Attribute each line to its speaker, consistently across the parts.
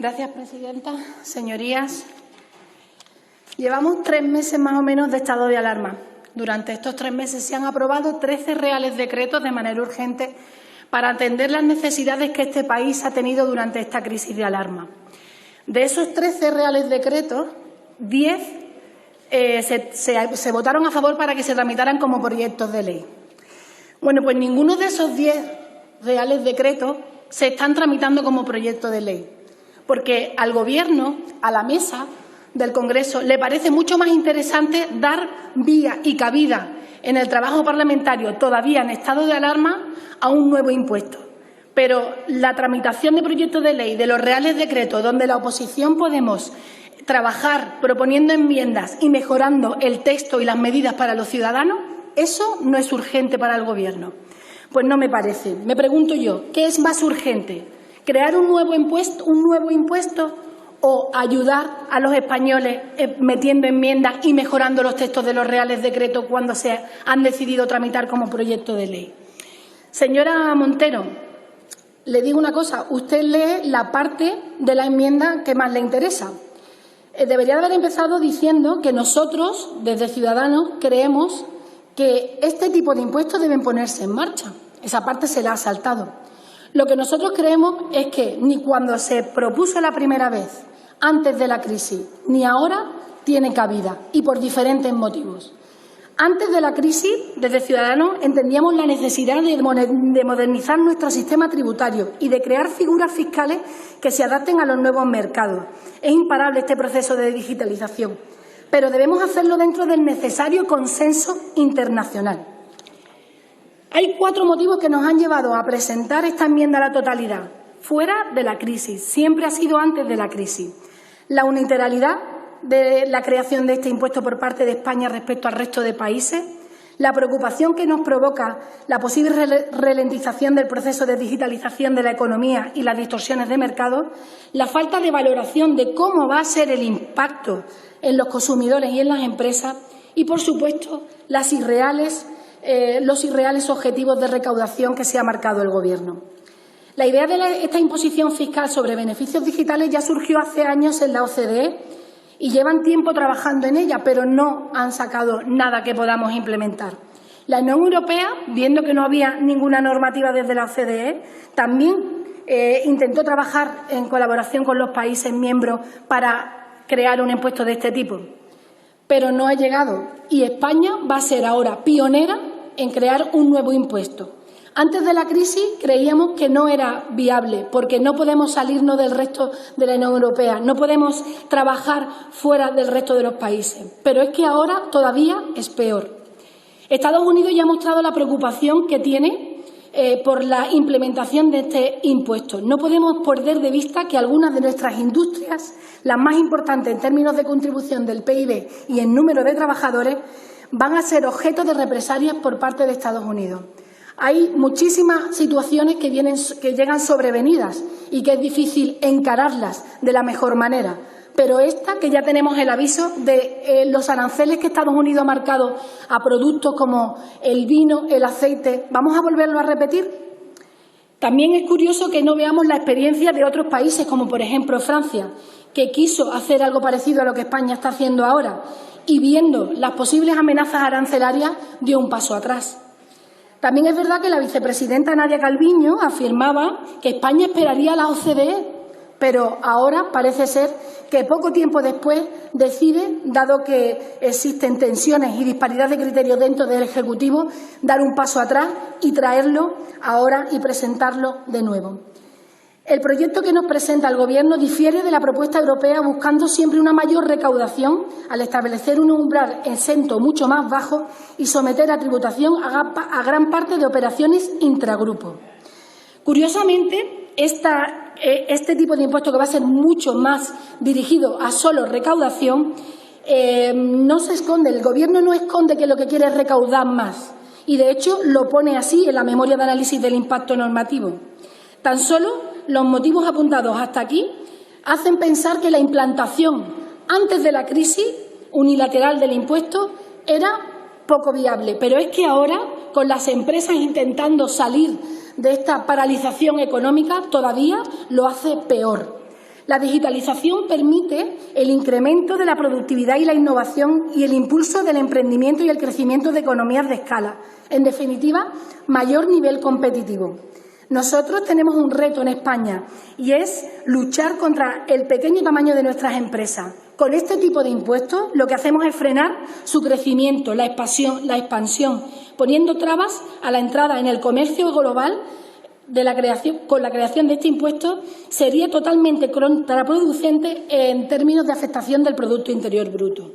Speaker 1: Gracias, presidenta. Señorías, llevamos 3 meses más o menos de estado de alarma. Durante estos 3 meses se han aprobado 13 reales decretos de manera urgente para atender las necesidades que este país ha tenido durante esta crisis de alarma. De esos 13 reales decretos, 10 se votaron a favor para que se tramitaran como proyectos de ley. Bueno, pues ninguno de esos 10 reales decretos se están tramitando como proyecto de ley, porque al Gobierno, a la mesa del Congreso, le parece mucho más interesante dar vía y cabida en el trabajo parlamentario, todavía en estado de alarma, a un nuevo impuesto. Pero la tramitación de proyectos de ley, de los reales decretos, donde la oposición podemos trabajar proponiendo enmiendas y mejorando el texto y las medidas para los ciudadanos, eso no es urgente para el Gobierno. Pues no me parece. Me pregunto yo, ¿qué es más urgente? ¿Crear un nuevo impuesto o ayudar a los españoles metiendo enmiendas y mejorando los textos de los reales decretos cuando se han decidido tramitar como proyecto de ley? Señora Montero, le digo una cosa, usted lee la parte de la enmienda que más le interesa. Debería de haber empezado diciendo que nosotros, desde Ciudadanos, creemos que este tipo de impuestos deben ponerse en marcha. Esa parte se la ha saltado. Lo que nosotros creemos es que ni cuando se propuso la primera vez, antes de la crisis, ni ahora tiene cabida, y por diferentes motivos. Antes de la crisis, desde Ciudadanos, entendíamos la necesidad de modernizar nuestro sistema tributario y de crear figuras fiscales que se adapten a los nuevos mercados. Es imparable este proceso de digitalización, pero debemos hacerlo dentro del necesario consenso internacional. Hay 4 motivos que nos han llevado a presentar esta enmienda a la totalidad, fuera de la crisis, siempre ha sido antes de la crisis. La unilateralidad de la creación de este impuesto por parte de España respecto al resto de países, la preocupación que nos provoca la posible ralentización del proceso de digitalización de la economía y las distorsiones de mercado, la falta de valoración de cómo va a ser el impacto en los consumidores y en las empresas y, por supuesto, los irreales objetivos de recaudación que se ha marcado el Gobierno. La idea de esta imposición fiscal sobre beneficios digitales ya surgió hace años en la OCDE y llevan tiempo trabajando en ella, pero no han sacado nada que podamos implementar. La Unión Europea, viendo que no había ninguna normativa desde la OCDE, también intentó trabajar en colaboración con los países miembros para crear un impuesto de este tipo, pero no ha llegado y España va a ser ahora pionera en crear un nuevo impuesto. Antes de la crisis creíamos que no era viable porque no podemos salirnos del resto de la Unión Europea, no podemos trabajar fuera del resto de los países, pero es que ahora todavía es peor. Estados Unidos ya ha mostrado la preocupación que tiene por la implementación de este impuesto. No podemos perder de vista que algunas de nuestras industrias, las más importantes en términos de contribución del PIB y en número de trabajadores, van a ser objeto de represalias por parte de Estados Unidos. Hay muchísimas situaciones que llegan sobrevenidas y que es difícil encararlas de la mejor manera. Pero esta, que ya tenemos el aviso de los aranceles que Estados Unidos ha marcado a productos como el vino, el aceite, ¿vamos a volverlo a repetir? También es curioso que no veamos la experiencia de otros países, como por ejemplo Francia, que quiso hacer algo parecido a lo que España está haciendo ahora y viendo las posibles amenazas arancelarias dio un paso atrás. También es verdad que la vicepresidenta Nadia Calviño afirmaba que España esperaría a la OCDE, pero ahora parece ser que poco tiempo después decide, dado que existen tensiones y disparidad de criterios dentro del Ejecutivo, dar un paso atrás y traerlo ahora y presentarlo de nuevo. El proyecto que nos presenta el Gobierno difiere de la propuesta europea buscando siempre una mayor recaudación al establecer un umbral exento mucho más bajo y someter a tributación a gran parte de operaciones intragrupo. Curiosamente, este tipo de impuesto, que va a ser mucho más dirigido a solo recaudación, no se esconde. El Gobierno no esconde que lo que quiere es recaudar más y, de hecho, lo pone así en la memoria de análisis del impacto normativo. Tan solo los motivos apuntados hasta aquí hacen pensar que la implantación antes de la crisis unilateral del impuesto era poco viable, pero es que ahora, con las empresas intentando salir de esta paralización económica, todavía lo hace peor. La digitalización permite el incremento de la productividad y la innovación y el impulso del emprendimiento y el crecimiento de economías de escala. En definitiva, mayor nivel competitivo. Nosotros tenemos un reto en España y es luchar contra el pequeño tamaño de nuestras empresas. Con este tipo de impuestos lo que hacemos es frenar su crecimiento, la expansión, poniendo trabas a la entrada en el comercio global. Con la creación de este impuesto sería totalmente contraproducente en términos de afectación del Producto Interior Bruto.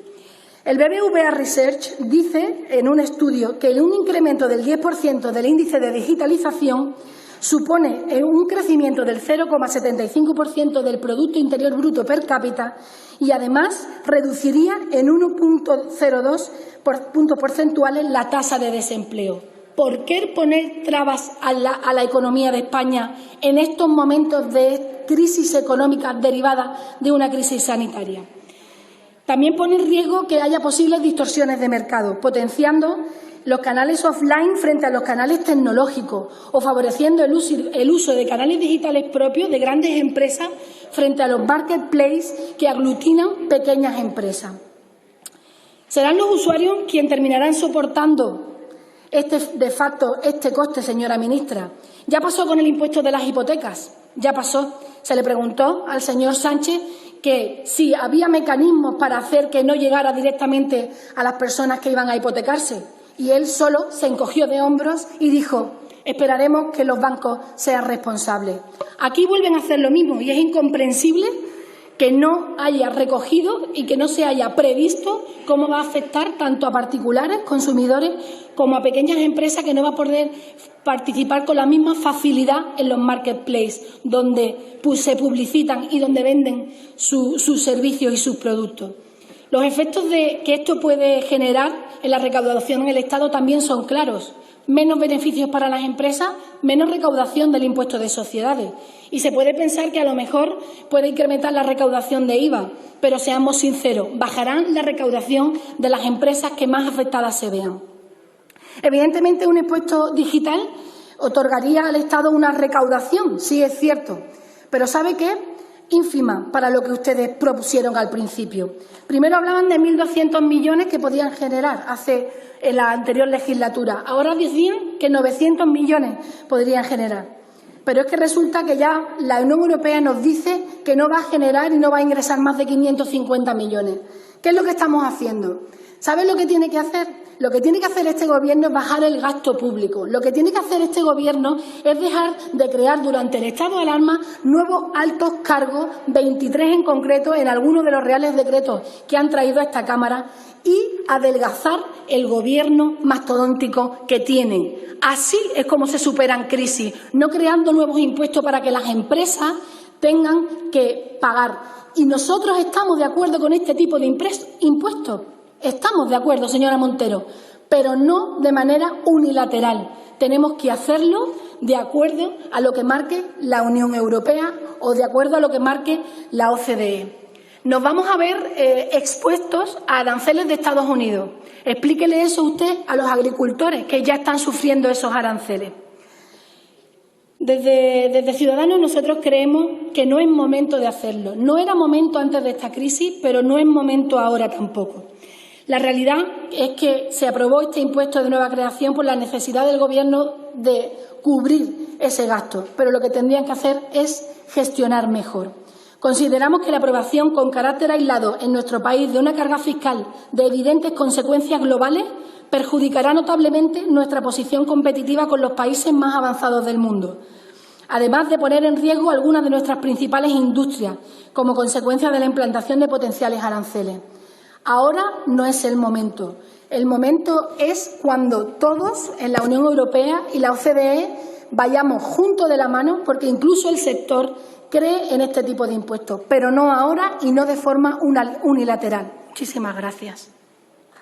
Speaker 1: El BBVA Research dice en un estudio que un incremento del 10% del índice de digitalización supone un crecimiento del 0,75% del Producto Interior Bruto per cápita y, además, reduciría en 1,02 puntos porcentuales la tasa de desempleo. ¿Por qué poner trabas a la economía de España en estos momentos de crisis económica derivada de una crisis sanitaria? También pone en riesgo que haya posibles distorsiones de mercado, potenciando los canales offline frente a los canales tecnológicos o favoreciendo el uso de canales digitales propios de grandes empresas frente a los marketplaces que aglutinan pequeñas empresas. Serán los usuarios quienes terminarán soportando este coste, señora ministra. Ya pasó con el impuesto de las hipotecas, ya pasó. Se le preguntó al señor Sánchez que si había mecanismos para hacer que no llegara directamente a las personas que iban a hipotecarse. Y él solo se encogió de hombros y dijo: esperaremos que los bancos sean responsables. Aquí vuelven a hacer lo mismo y es incomprensible que no haya recogido y que no se haya previsto cómo va a afectar tanto a particulares, consumidores, como a pequeñas empresas que no van a poder participar con la misma facilidad en los marketplaces, donde se publicitan y donde venden sus servicios y sus productos. Los efectos que esto puede generar en la recaudación en el Estado también son claros. Menos beneficios para las empresas, menos recaudación del impuesto de sociedades. Y se puede pensar que a lo mejor puede incrementar la recaudación de IVA, pero seamos sinceros, bajarán la recaudación de las empresas que más afectadas se vean. Evidentemente, un impuesto digital otorgaría al Estado una recaudación, sí es cierto, pero ¿sabe qué? Ínfima para lo que ustedes propusieron al principio. Primero hablaban de 1.200 millones que podían generar en la anterior legislatura. Ahora decían que 900 millones podrían generar. Pero es que resulta que ya la Unión Europea nos dice que no va a generar y no va a ingresar más de 550 millones. ¿Qué es lo que estamos haciendo? ¿Saben lo que tiene que hacer? Lo que tiene que hacer este Gobierno es bajar el gasto público. Lo que tiene que hacer este Gobierno es dejar de crear durante el estado de alarma nuevos altos cargos, 23 en concreto, en algunos de los reales decretos que han traído a esta Cámara, y adelgazar el Gobierno mastodóntico que tienen. Así es como se superan crisis, no creando nuevos impuestos para que las empresas tengan que pagar. Y nosotros estamos de acuerdo con este tipo de impuestos. Estamos de acuerdo, señora Montero, pero no de manera unilateral. Tenemos que hacerlo de acuerdo a lo que marque la Unión Europea o de acuerdo a lo que marque la OCDE. Nos vamos a ver expuestos a aranceles de Estados Unidos. Explíquele eso usted a los agricultores que ya están sufriendo esos aranceles. Desde Ciudadanos nosotros creemos que no es momento de hacerlo. No era momento antes de esta crisis, pero no es momento ahora tampoco. La realidad es que se aprobó este impuesto de nueva creación por la necesidad del Gobierno de cubrir ese gasto, pero lo que tendrían que hacer es gestionar mejor. Consideramos que la aprobación con carácter aislado en nuestro país de una carga fiscal de evidentes consecuencias globales perjudicará notablemente nuestra posición competitiva con los países más avanzados del mundo, además de poner en riesgo algunas de nuestras principales industrias como consecuencia de la implantación de potenciales aranceles. Ahora no es el momento. El momento es cuando todos en la Unión Europea y la OCDE vayamos juntos de la mano, porque incluso el sector cree en este tipo de impuestos, pero no ahora y no de forma unilateral. Muchísimas gracias.